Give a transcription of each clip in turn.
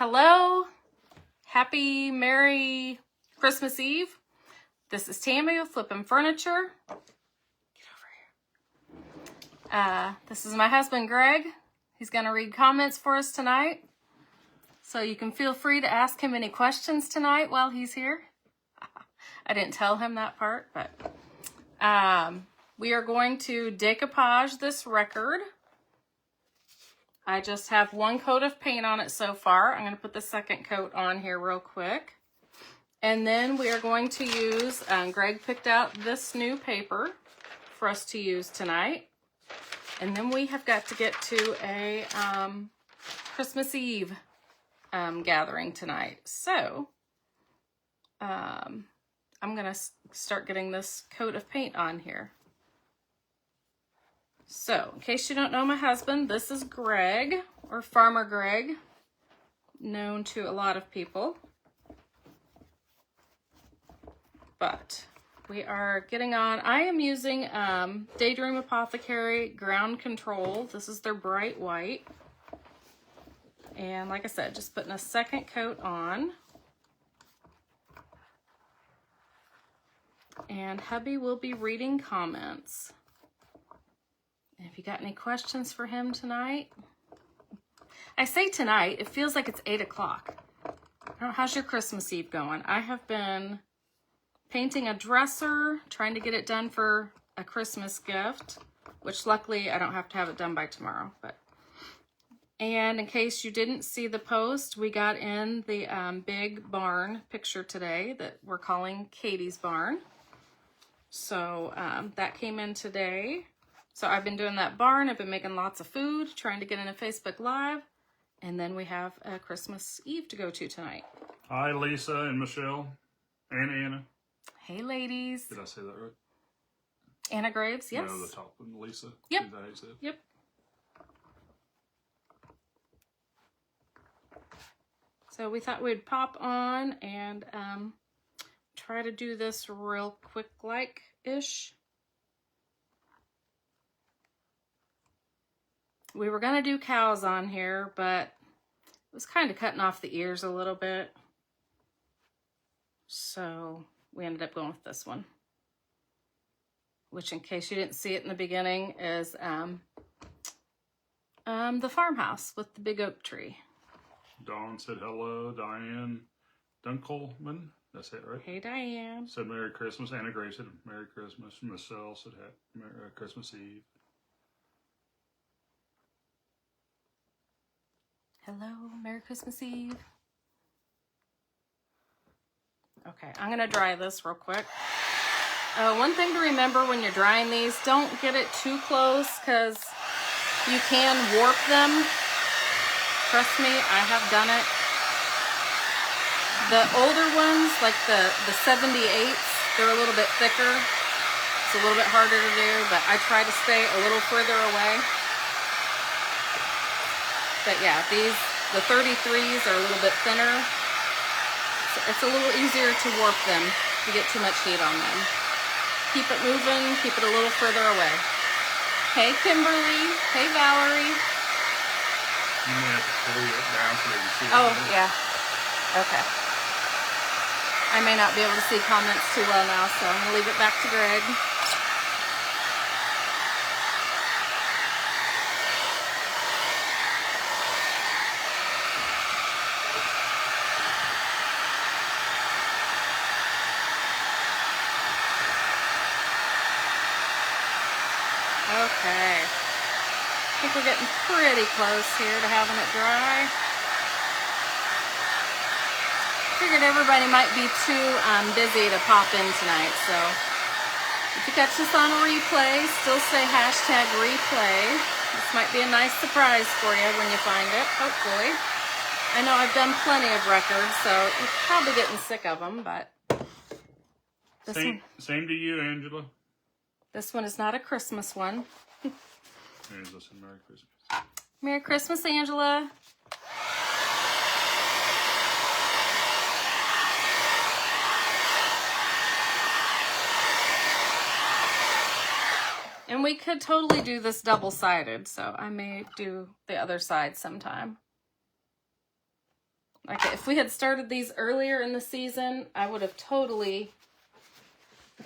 Hello, happy Merry Christmas Eve. This is Tammy with Flippin' Furniture. Get over here. This is my husband Greg. He's going to read comments for us tonight. So you can feel free to ask him any questions tonight while he's here. I didn't tell him that part, but we are going to decoupage this record. I just have one coat of paint on it so far. I'm going to put the second coat on here real quick. And then we are going to use, Greg picked out this new paper for us to use tonight. And then we have got to get to a Christmas Eve gathering tonight. So I'm going to start getting this coat of paint on here. So, in case you don't know my husband, this is Greg, or Farmer Greg, known to a lot of people. But we are getting on. I am using Daydream Apothecary Ground Control. This is their bright white. And like I said, just putting a second coat on. And hubby will be reading comments. If you got any questions for him tonight? I say tonight, it feels like it's 8 o'clock. How's your Christmas Eve going? I have been painting a dresser, trying to get it done for a Christmas gift, which luckily I don't have to have it done by tomorrow. And in case you didn't see the post, we got in the big barn picture today that we're calling Katie's Barn. So that came in today. So I've been doing that barn. I've been making lots of food, trying to get in a Facebook Live. And then we have a Christmas Eve to go to tonight. Hi, Lisa and Michelle and Anna. Hey, ladies. Did I say that right? Anna Graves, yes. No, the top one, Lisa. Yep. Is that how you said? Yep. So we thought we'd pop on and try to do this real quick like-ish. We were going to do cows on here, but it was kind of cutting off the ears a little bit. So we ended up going with this one. Which, in case you didn't see it in the beginning, is the farmhouse with the big oak tree. Dawn said hello. Diane Dunkelman. That's it, right? Hey, Diane. Said Merry Christmas. Anna Grace said Merry Christmas. Michelle said Merry Christmas Eve. Hello, Merry Christmas Eve. Okay, I'm gonna dry this real quick. One thing to remember when you're drying these, don't get it too close because you can warp them. Trust me, I have done it. The older ones, like the 78s, they're a little bit thicker. It's a little bit harder to do, but I try to stay a little further away. But yeah, the 33s are a little bit thinner. So it's a little easier to warp them if you get too much heat on them. Keep it moving, keep it a little further away. Hey, Kimberly. Hey, Valerie. You may have to pull it down so they can see it. Oh, yeah. Okay. I may not be able to see comments too well now, so I'm going to leave it back to Greg. Okay, I think we're getting pretty close here to having it dry. Figured everybody might be too busy to pop in tonight, so if you catch this on a replay, still say hashtag replay. This might be a nice surprise for you when you find it, hopefully. I know I've done plenty of records, so you're probably getting sick of them, but Same to you, Angela. This one is not a Christmas one. Angela said Merry Christmas. Merry Christmas, Angela. And we could totally do this double-sided, so I may do the other side sometime. Like if we had started these earlier in the season, I would have totally,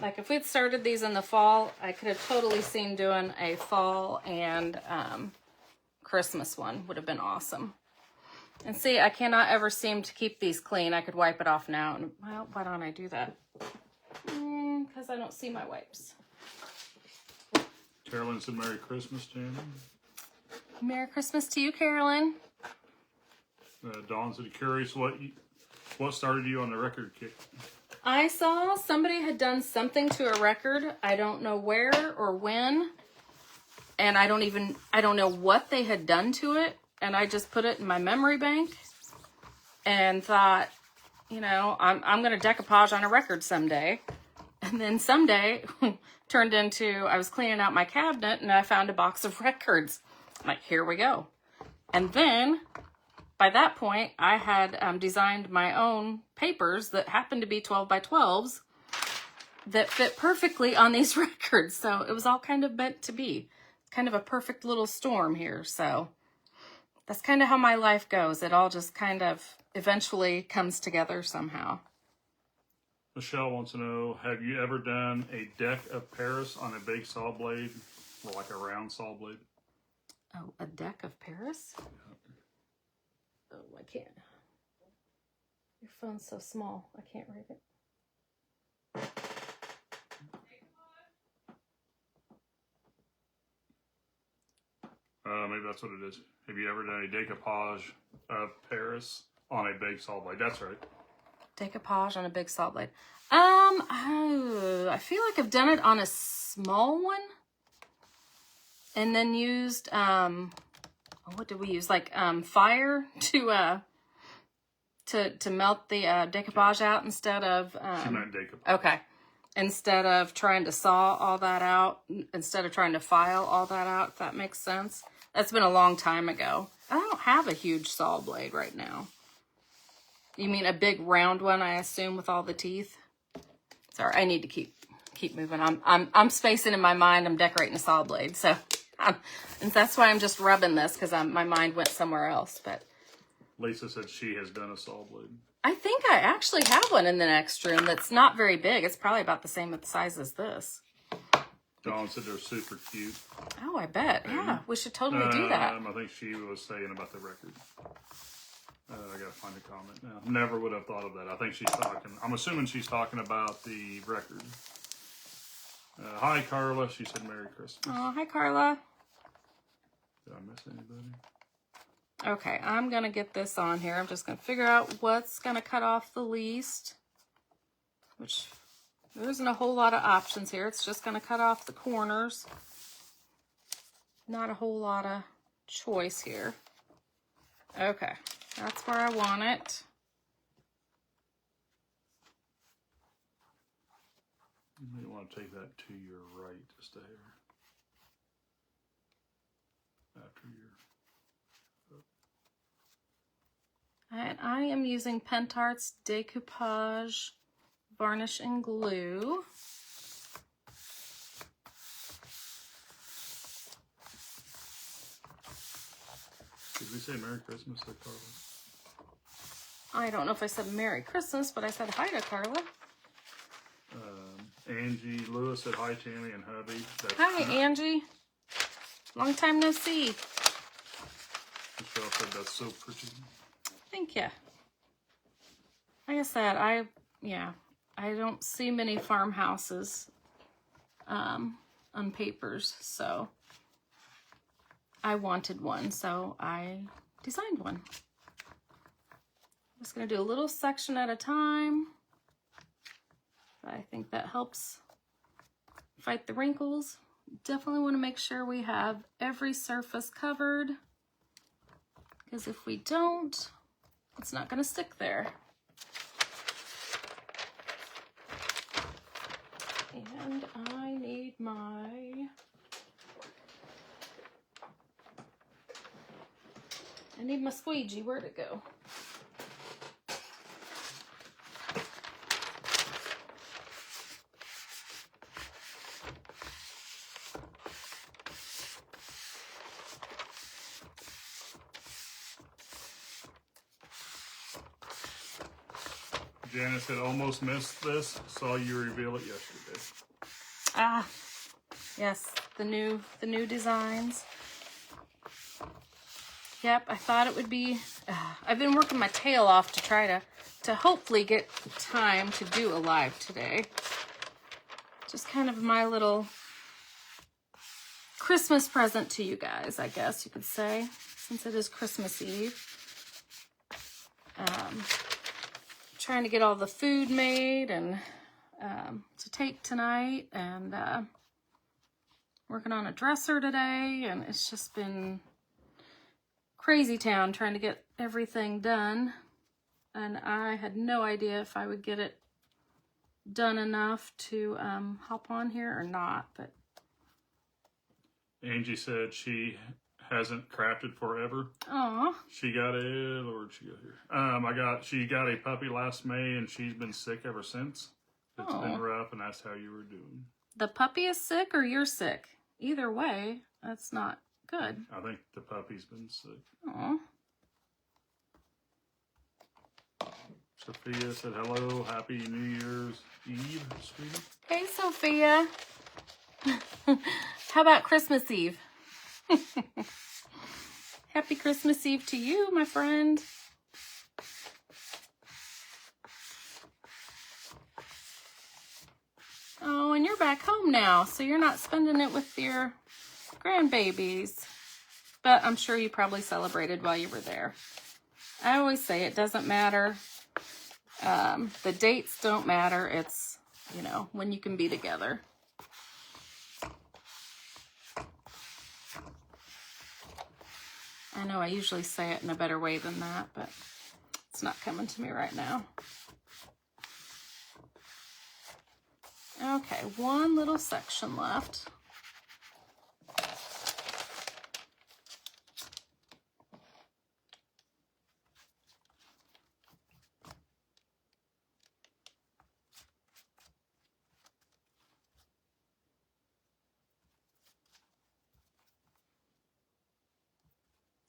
like if we had started these in the fall, I could have totally seen doing a fall and Christmas one. Would have been awesome. And see, I cannot ever seem to keep these clean. I could wipe it off now. And, well, why don't I do that? Because I don't see my wipes. Carolyn said Merry Christmas, Jamie. Merry Christmas to you, Carolyn. Dawn said, curious what started you on the record kick? I saw somebody had done something to a record. I don't know where or when. And I don't know what they had done to it. And I just put it in my memory bank and thought, you know, I'm going to decoupage on a record someday. And then someday turned into, I was cleaning out my cabinet and I found a box of records. I'm like, here we go. And then by that point, I had designed my own papers that happened to be 12 by 12s that fit perfectly on these records. So it was all kind of meant to be. Kind of a perfect little storm here. So that's kind of how my life goes. It all just kind of eventually comes together somehow. Michelle wants to know, have you ever done a deck of Paris on a big saw blade? Or like a round saw blade? Oh, a deck of Paris? Yeah. Oh, I can't. Your phone's so small. I can't read it. Maybe that's what it is. Have you ever done a decoupage of Paris on a big saw blade? That's right. Decoupage on a big saw blade. I feel like I've done it on a small one. And then used, what did we use? Like fire to melt the decoupage out instead of... She meant decoupage. Okay. Instead of trying to saw all that out, instead of trying to file all that out, if that makes sense. That's been a long time ago. I don't have a huge saw blade right now. You mean a big round one, I assume, with all the teeth? Sorry, I need to keep moving. I'm spacing in my mind. I'm decorating a saw blade, so and that's why I'm just rubbing this because my mind went somewhere else. But Lisa said she has done a saw blade. I think I actually have one in the next room that's not very big. It's probably about the same size as this. Dawn said they're super cute. Oh, I bet. Yeah, we should totally do that. I think she was saying about the record. I gotta find a comment now. Never would have thought of that. I think she's talking, I'm assuming she's talking about the record. Hi, Carla. She said Merry Christmas. Oh, hi, Carla. Did I miss anybody? Okay, I'm going to get this on here. I'm just going to figure out what's going to cut off the least, which there isn't a whole lot of options here. It's just going to cut off the corners. Not a whole lot of choice here. Okay, that's where I want it. You may want to take that to your right just a hair. After your... And I am using Pentart's Decoupage Varnish and Glue. Did we say Merry Christmas to Carla? I don't know if I said Merry Christmas, but I said hi to Carla. Angie Lewis said hi, Tammy and hubby. Hi, Angie. Long time no see. Michelle said that's so pretty. Thank you. Like I said, I don't see many farmhouses on papers, so I wanted one, so I designed one. I'm just going to do a little section at a time. I think that helps fight the wrinkles. Definitely want to make sure we have every surface covered, because if we don't, it's not going to stick there. And I need my squeegee. Where'd it go? Janice had almost missed this. Saw you reveal it yesterday. Ah, yes, the new designs. Yep, I thought it would be. I've been working my tail off to try to hopefully get time to do a live today. Just kind of my little Christmas present to you guys, I guess you could say, since it is Christmas Eve. Trying to get all the food made and to take tonight, and working on a dresser today, and it's just been crazy town trying to get everything done, and I had no idea if I would get it done enough to hop on here or not. But Angie said she hasn't crafted forever. Aw. She got it, or where'd she go here? She got a puppy last May, and she's been sick ever since. It's been rough, and that's how you were doing. The puppy is sick or you're sick? Either way, that's not good. I think the puppy's been sick. Aw. Sophia said hello, happy New Year's Eve, sweetie. Hey, Sophia. How about Christmas Eve? Happy Christmas Eve to you, my friend. Oh, and you're back home now, so you're not spending it with your grandbabies. But I'm sure you probably celebrated while you were there. I always say it doesn't matter. The dates don't matter. It's, you know, when you can be together. I know I usually say it in a better way than that, but it's not coming to me right now. Okay, one little section left.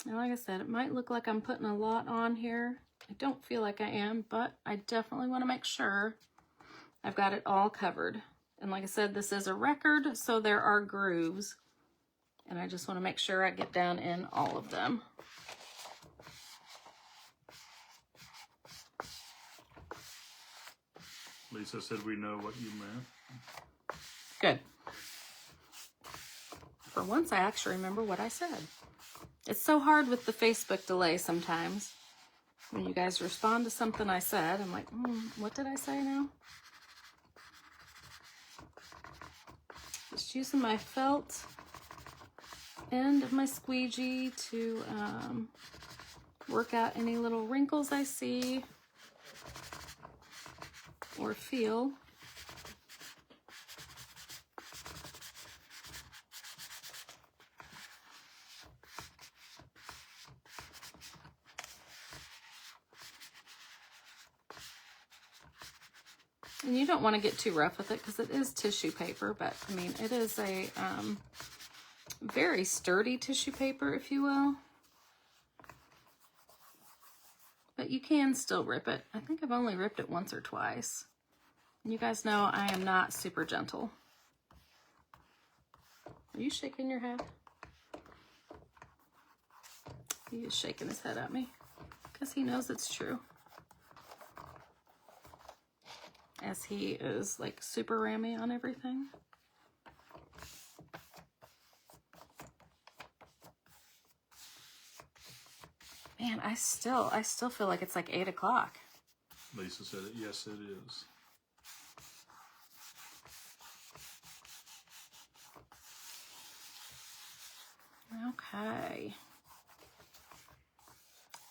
And like I said, it might look like I'm putting a lot on here. I don't feel like I am, but I definitely want to make sure I've got it all covered. And like I said, this is a record, so there are grooves. And I just want to make sure I get down in all of them. Lisa said we know what you meant. Good. For once, I actually remember what I said. It's so hard with the Facebook delay sometimes. When you guys respond to something I said, I'm like, what did I say now? Just using my felt end of my squeegee to work out any little wrinkles I see or feel. And you don't want to get too rough with it because it is tissue paper, but I mean, it is a very sturdy tissue paper, if you will. But you can still rip it. I think I've only ripped it once or twice. And you guys know I am not super gentle. Are you shaking your head? He is shaking his head at me because he knows it's true. As he is like super rammy on everything. Man, I still feel like it's like 8 o'clock. Lisa said it. Yes, it is. Okay.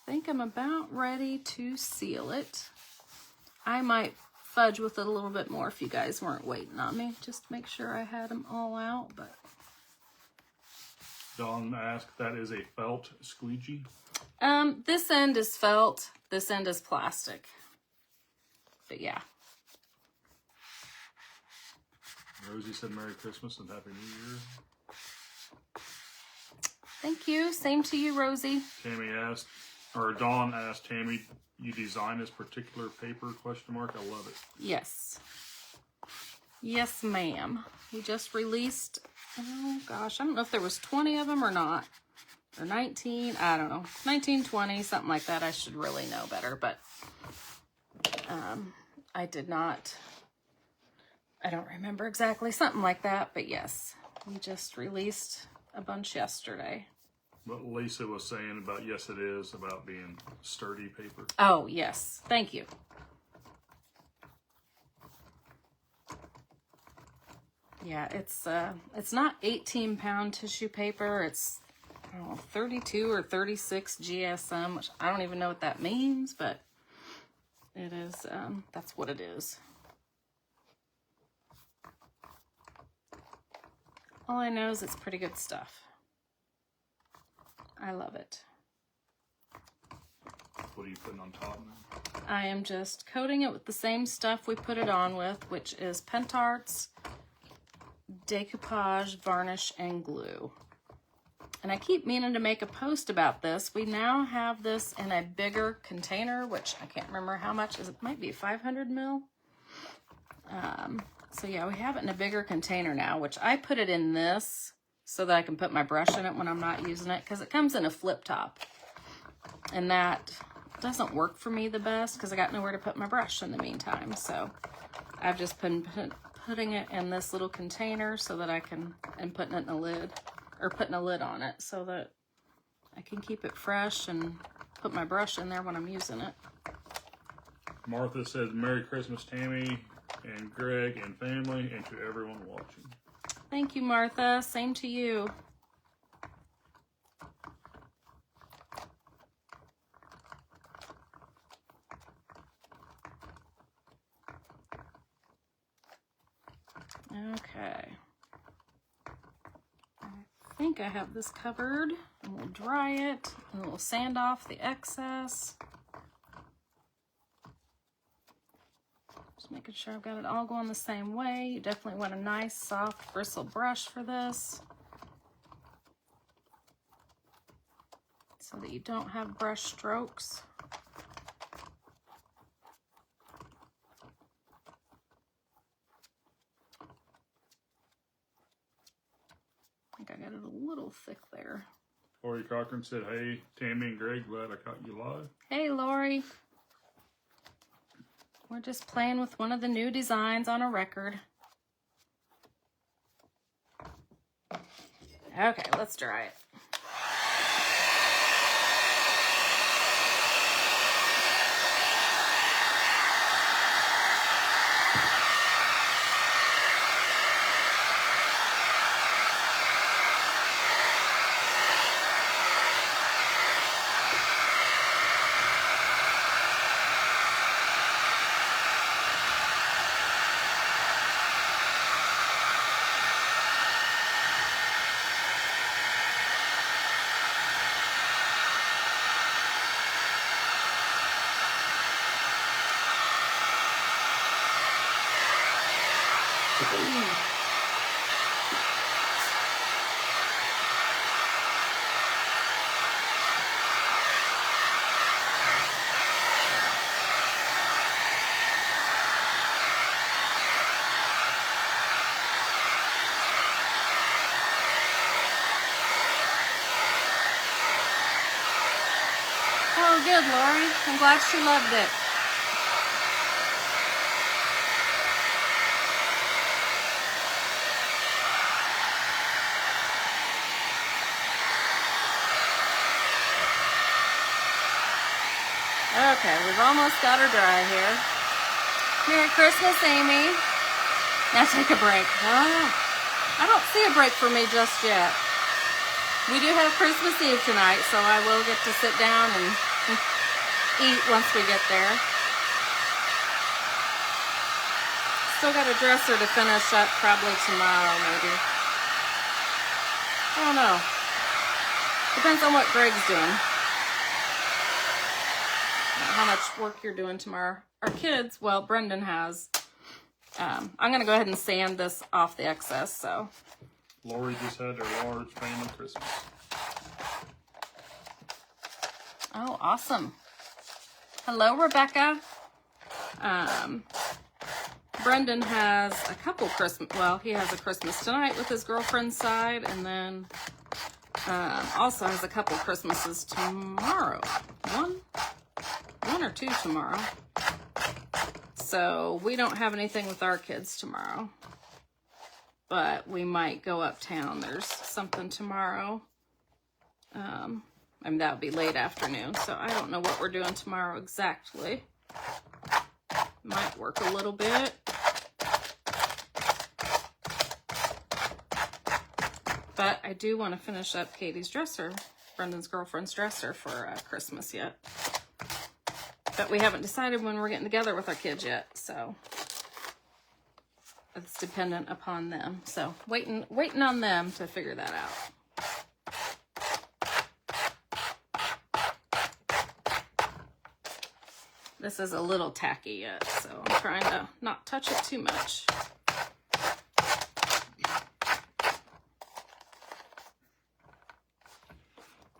I think I'm about ready to seal it. I might fudge with it a little bit more if you guys weren't waiting on me. Just to make sure I had them all out, but. Dawn asked, that is a felt squeegee? This end is felt, this end is plastic. But yeah. Rosie said Merry Christmas and Happy New Year. Thank you. Same to you, Rosie. Tammy asked, Or Dawn asked Tammy, you design this particular paper, question mark? I love it. Yes. Yes, ma'am. We just released, oh gosh, I don't know if there was 20 of them or not. Or 19, I don't know. 19, 20, something like that. I should really know better, but I did not. I don't remember exactly. Something like that, but yes. We just released a bunch yesterday. What Lisa was saying about, yes it is, about being sturdy paper. Oh, yes. Thank you. Yeah, it's not 18-pound tissue paper. It's, I don't know, 32 or 36 GSM, which I don't even know what that means, but it is, that's what it is. All I know is it's pretty good stuff. I love it. What are you putting on top now? I am just coating it with the same stuff we put it on with, which is Pentart's Decoupage, Varnish, and Glue. And I keep meaning to make a post about this. We now have this in a bigger container, which I can't remember how much. It might be 500 mil. So yeah, we have it in a bigger container now, which I put it in this so that I can put my brush in it when I'm not using it, because it comes in a flip top. And that doesn't work for me the best because I got nowhere to put my brush in the meantime. So I've just been putting it in this little container so that I can, and putting it in a lid, or putting a lid on it so that I can keep it fresh and put my brush in there when I'm using it. Martha says, Merry Christmas, Tammy and Greg and family, and to everyone watching. Thank you, Martha. Same to you. Okay. I think I have this covered. And we'll dry it, and we'll sand off the excess. Just making sure I've got it all going the same way. You definitely want a nice, soft, bristle brush for this, so that you don't have brush strokes. I think I got it a little thick there. Lori Cochran said, hey, Tammy and Greg, glad I caught you live. Hey, Lori. We're just playing with one of the new designs on a record. Okay, let's dry it. Oh, good, Lori. I'm glad she loved it. Okay, we've almost got her dry here. Merry Christmas, Amy. Now take a break. Oh, I don't see a break for me just yet. We do have Christmas Eve tonight, so I will get to sit down and eat once we get there. Still got a dresser to finish up probably tomorrow, maybe. I don't know. Depends on what Greg's doing. How much work you're doing tomorrow. Our kids, well, Brendan has. I'm going to go ahead and sand this off the excess, so. Lori just had their large family Christmas. Oh, awesome. Hello, Rebecca. Brendan has a couple Christmas, well, he has a Christmas tonight with his girlfriend's side, and then also has a couple Christmases tomorrow. One or two tomorrow. So we don't have anything with our kids tomorrow, but we might go uptown. There's something tomorrow. I mean, that would be late afternoon, so I don't know what we're doing tomorrow exactly. Might work a little bit. But I do want to finish up Katie's dresser, Brendan's girlfriend's dresser for Christmas yet. But we haven't decided when we're getting together with our kids yet, so it's dependent upon them. So waiting on them to figure that out. This is a little tacky yet, so I'm trying to not touch it too much.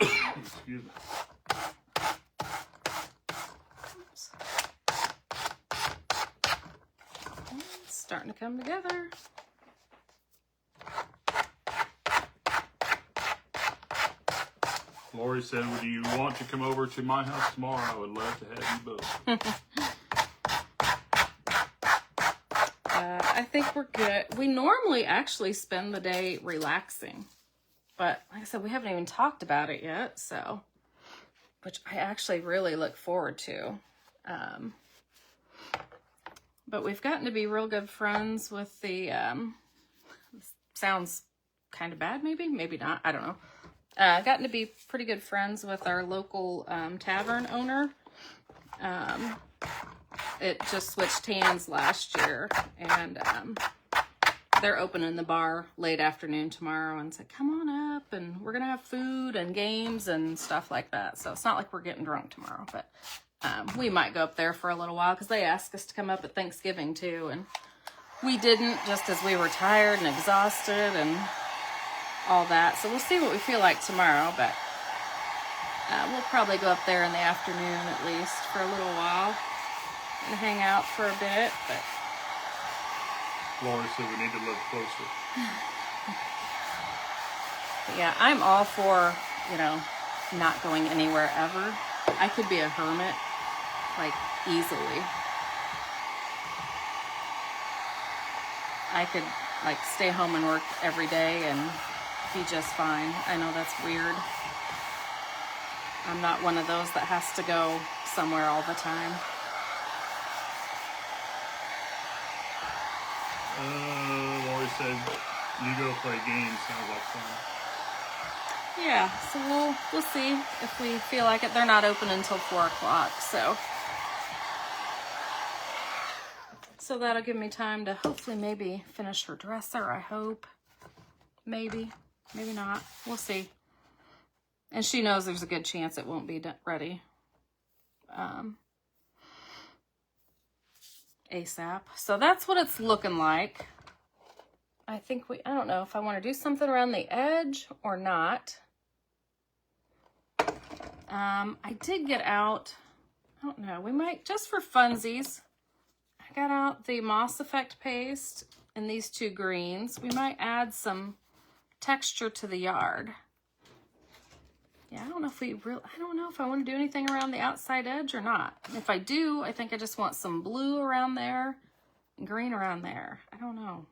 Excuse me. Oops. It's starting to come together. Lori said, would you want to come over to my house tomorrow? I would love to have you both. I think we're good. We normally actually spend the day relaxing. But like I said, we haven't even talked about it yet, so, which I actually really look forward to. But we've gotten to be real good friends with the, sounds kind of bad, maybe not, I don't know. Gotten to be pretty good friends with our local tavern owner. It just switched hands last year, and they're opening the bar late afternoon tomorrow, and said, come on up, and we're gonna have food and games and stuff like that. So it's not like we're getting drunk tomorrow, but we might go up there for a little while, because they asked us to come up at Thanksgiving too, and we didn't, just as we were tired and exhausted and all that. So we'll see what we feel like tomorrow, but we'll probably go up there in the afternoon at least for a little while and hang out for a bit. But Lori said we need to look closer. But yeah, I'm all for, not going anywhere ever. I could be a hermit, like, easily. I could, like, stay home and work every day and be just fine. I know that's weird. I'm not one of those that has to go somewhere all the time. Lori said, you go play games. Sounds like fun. Yeah, so we'll see if we feel like it. They're not open until 4 o'clock, so that'll give me time to hopefully maybe finish her dresser, I hope. Maybe not. We'll see. And she knows there's a good chance it won't be ready ASAP. So that's what it's looking like. I think I don't know if I want to do something around the edge or not. I did get out, I don't know, we might, just for funsies, I got out the Moss Effect paste and these 2 greens. We might add some texture to the yard. Yeah, I don't know if I want to do anything around the outside edge or not. If I do, I think I just want some blue around there and green around there. I don't know.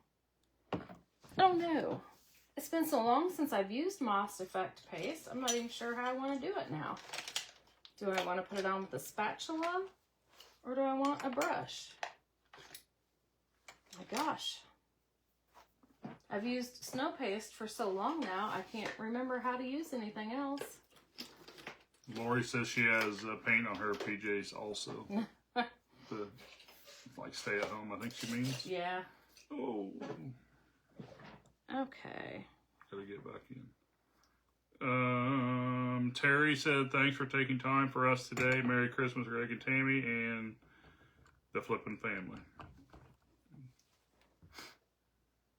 It's been so long since I've used Moss Effect paste. I'm not even sure how I want to do it now. Do I want to put it on with a spatula or do I want a brush? My gosh. I've used snow paste for so long now, I can't remember how to use anything else. Lori says she has paint on her PJs also. Like stay at home, I think she means. Yeah. Oh. Okay. Gotta get back in. Terry said, thanks for taking time for us today. Merry Christmas, Greg and Tammy, and the flippin' family.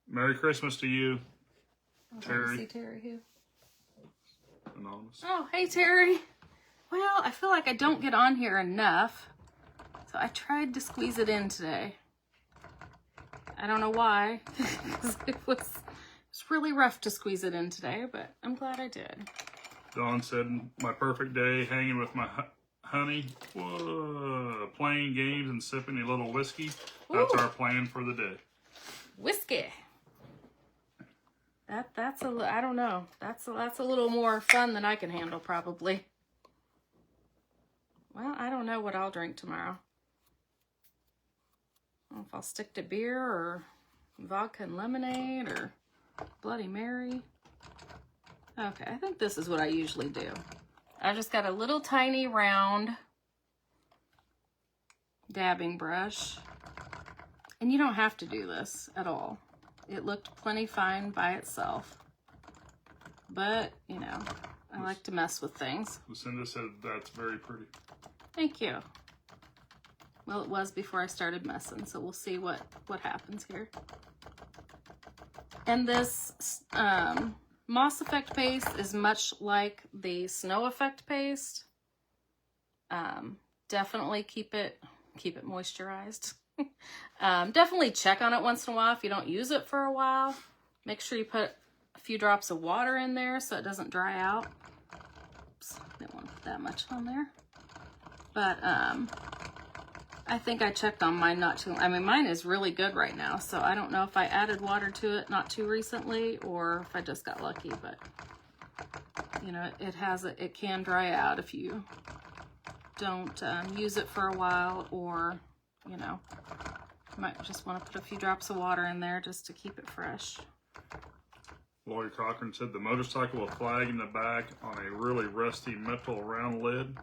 Merry Christmas to you, Terry. See Terry who? Anonymous. Oh, hey Terry. Well, I feel like I don't get on here enough. So I tried to squeeze it in today. I don't know why. It was really rough to squeeze it in today, but I'm glad I did. Dawn said, my perfect day hanging with my honey. Whoa, playing games and sipping a little whiskey. That's Ooh. our plan for the day. Whiskey. That's I don't know. That's a little more fun than I can handle probably. Well, I don't know what I'll drink tomorrow. I don't know if I'll stick to beer or vodka and lemonade or Bloody Mary. Okay, I think this is what I usually do. I just got a little tiny round dabbing brush. And you don't have to do this at all. It looked plenty fine by itself. But, you know, I like to mess with things. Lucinda said that's very pretty. Thank you. Well, it was before I started messing, so we'll see what happens here. And this Moss Effect paste is much like the Snow Effect paste. Definitely keep it moisturized. Definitely check on it once in a while if you don't use it for a while. Make sure you put a few drops of water in there so it doesn't dry out. Oops, didn't want to put that much on there. But I think I checked on mine not too long. I mean, mine is really good right now, so I don't know if I added water to it not too recently or if I just got lucky, but you know, it can dry out if you don't use it for a while, or you know, you might just want to put a few drops of water in there just to keep it fresh. Lori Cochran said the motorcycle with flag in the back on a really rusty metal round lid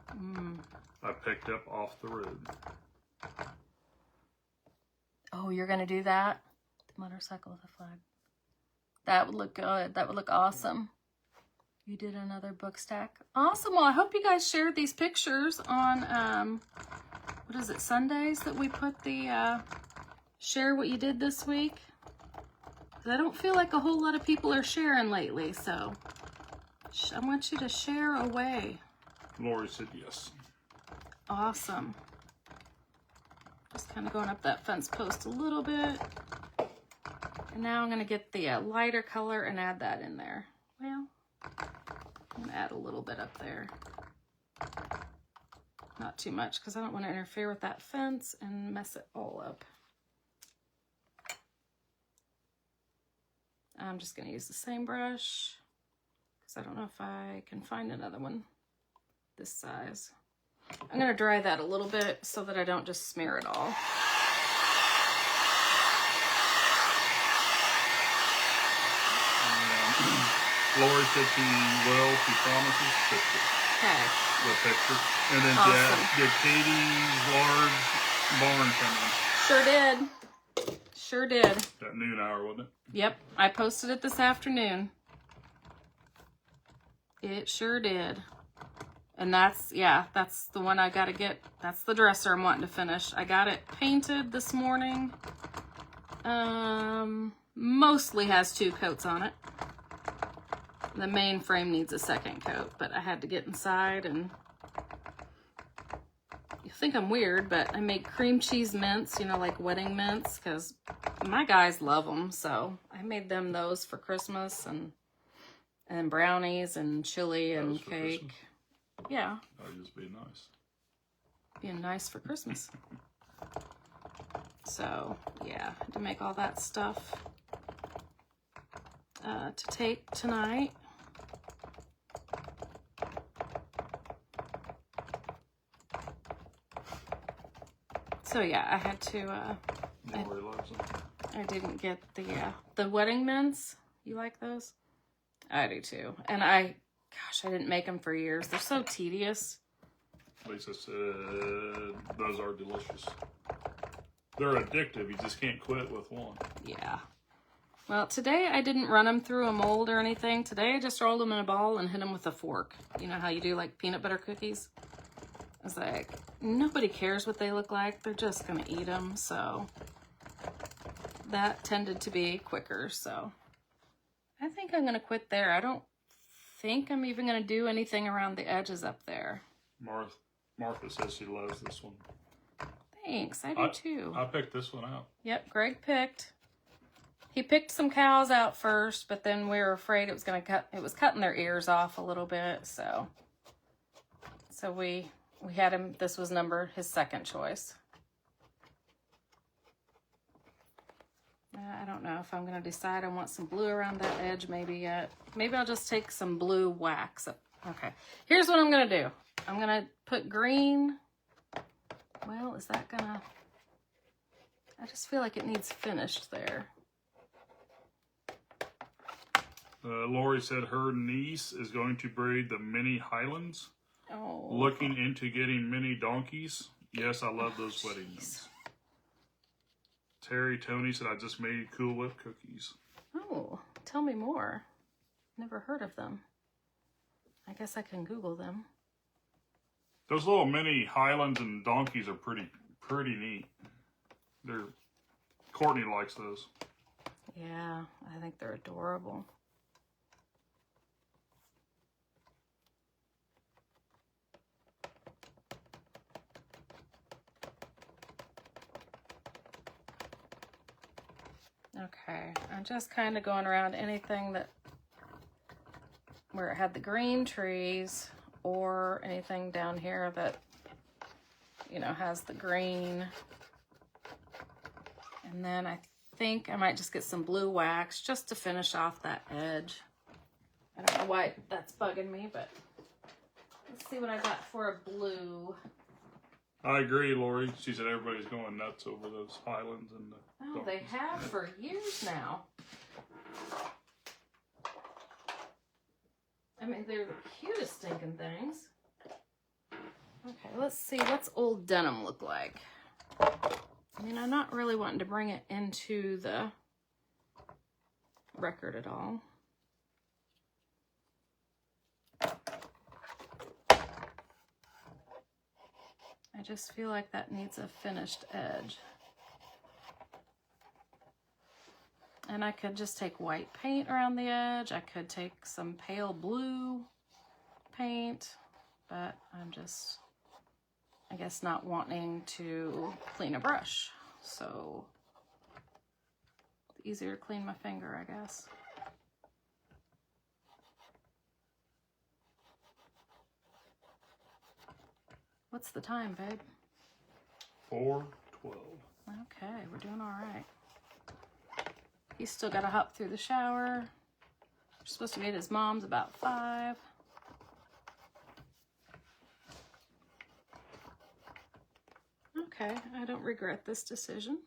I picked up off the road. Oh, you're gonna do that? The motorcycle with a flag. That would look good. That would look awesome. You did another book stack. Awesome. Well, I hope you guys shared these pictures on what is it, Sundays, that we put the share what you did this week. I don't feel like a whole lot of people are sharing lately, so I want you to share away. Lori said yes. Awesome. Just kind of going up that fence post a little bit. And now I'm going to get the lighter color and add that in there. Well, I'm going to add a little bit up there. Not too much because I don't want to interfere with that fence and mess it all up. I'm just going to use the same brush because I don't know if I can find another one this size. I'm going to dry that a little bit so that I don't just smear it all. Lori said she will, she promises, Okay. the picture. And then Awesome. did Katie's large barn come in? Sure did. Sure did. That noon hour, wasn't it? Yep, I posted it this afternoon. It sure did. And that's the one I gotta get. That's the dresser I'm wanting to finish. I got it painted this morning. Mostly has 2 coats on it. The main frame needs a second coat, but I had to get inside, and you think I'm weird, but I make cream cheese mints, you know, like wedding mints, because my guys love them. So I made them those for Christmas, and brownies and chili and cake. Christmas. Yeah. That would just be nice. Being nice for Christmas. So yeah, I had to make all that stuff to take tonight. So yeah, I had to. Lori loves them. I didn't get the wedding mints. You like those? I do too. And I didn't make them for years. They're so tedious. Lisa said those are delicious. They're addictive. You just can't quit with one. Yeah. Well, today I didn't run them through a mold or anything. Today I just rolled them in a ball and hit them with a fork. You know how you do like peanut butter cookies? I was like, nobody cares what they look like. They're just going to eat them. So that tended to be quicker. So I think I'm going to quit there. I don't think I'm even going to do anything around the edges up there. Martha says she loves this one. Thanks, I do too. I picked this one out. Yep, Greg picked. He picked some cows out first, but then we were afraid it was going to cut. It was cutting their ears off a little bit, so we had him. This was his second choice. I don't know if I'm going to decide I want some blue around that edge maybe yet. Maybe I'll just take some blue wax. Okay, here's what I'm going to do. I'm going to put green. Well, is that going to... I just feel like it needs finished there. Lori said her niece is going to breed the mini Highlands. Oh. Looking into getting mini donkeys. Yes, I love those wedding notes. Terry Tony said, I just made Cool Whip cookies. Oh, tell me more. Never heard of them. I guess I can Google them. Those little mini Highlands and donkeys are pretty neat. Courtney likes those. Yeah, I think they're adorable. Okay, I'm just kind of going around anything where it had the green trees or anything down here that, you know, has the green. And then I think I might just get some blue wax just to finish off that edge. I don't know why that's bugging me, but let's see what I got for a blue. I agree, Lori. She said everybody's going nuts over those Highlands and the Oh, they have for years now. I mean, they're the cutest stinking things. Okay, let's see. What's old denim look like? I mean, I'm not really wanting to bring it into the record at all. I just feel like that needs a finished edge. And I could just take white paint around the edge. I could take some pale blue paint, but I'm just, I guess, not wanting to clean a brush. So it's easier to clean my finger, I guess. What's the time, babe? 4:12. Okay, we're doing all right. He's still got to hop through the shower. We're supposed to be at his mom's about 5. Okay, I don't regret this decision.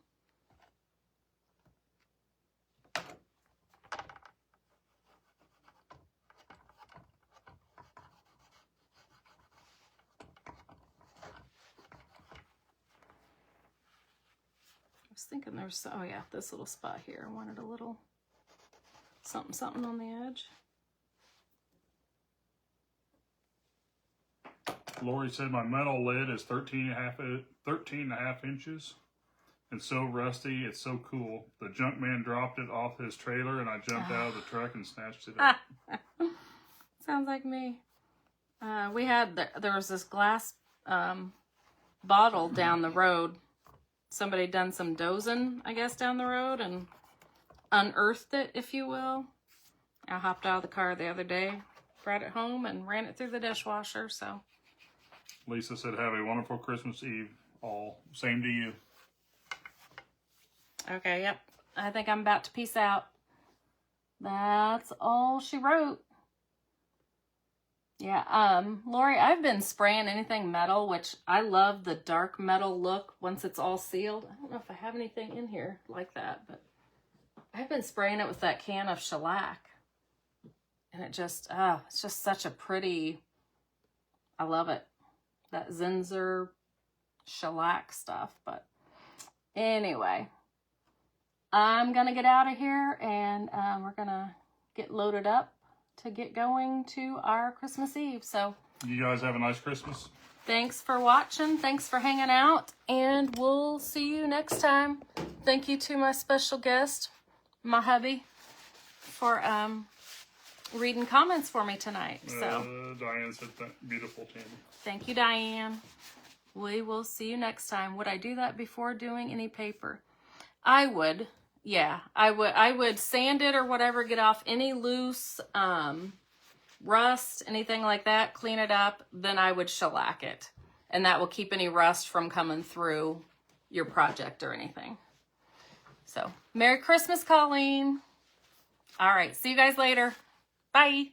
I was thinking there's, oh yeah, this little spot here. I wanted a little something on the edge. Lori said my metal lid is 13 and a half inches and so rusty, it's so cool. The junk man dropped it off his trailer and I jumped out of the truck and snatched it up. Sounds like me. There was this glass bottle down the road. Somebody done some dozing, I guess, down the road and unearthed it, if you will. I hopped out of the car the other day, brought it home, and ran it through the dishwasher, so. Lisa said, have a wonderful Christmas Eve, all. Same to you. Okay, yep. I think I'm about to peace out. That's all she wrote. Yeah, Lori, I've been spraying anything metal, which I love the dark metal look once it's all sealed. I don't know if I have anything in here like that, but I've been spraying it with that can of shellac. And it just, it's just such a pretty, I love it. That Zinsser shellac stuff. But anyway, I'm going to get out of here and we're going to get loaded up to get going to our Christmas Eve. So you guys have a nice Christmas. Thanks for watching. Thanks for hanging out. And we'll see you next time. Thank you to my special guest, my hubby, for reading comments for me tonight. So Diane said beautiful, Tammy. thank you, Diane. We will see you next time. Would I do that before doing any paper? I would. Yeah, I would sand it or whatever, get off any loose rust, anything like that, clean it up, then I would shellac it. And that will keep any rust from coming through your project or anything. So, Merry Christmas, Colleen. All right, see you guys later. Bye.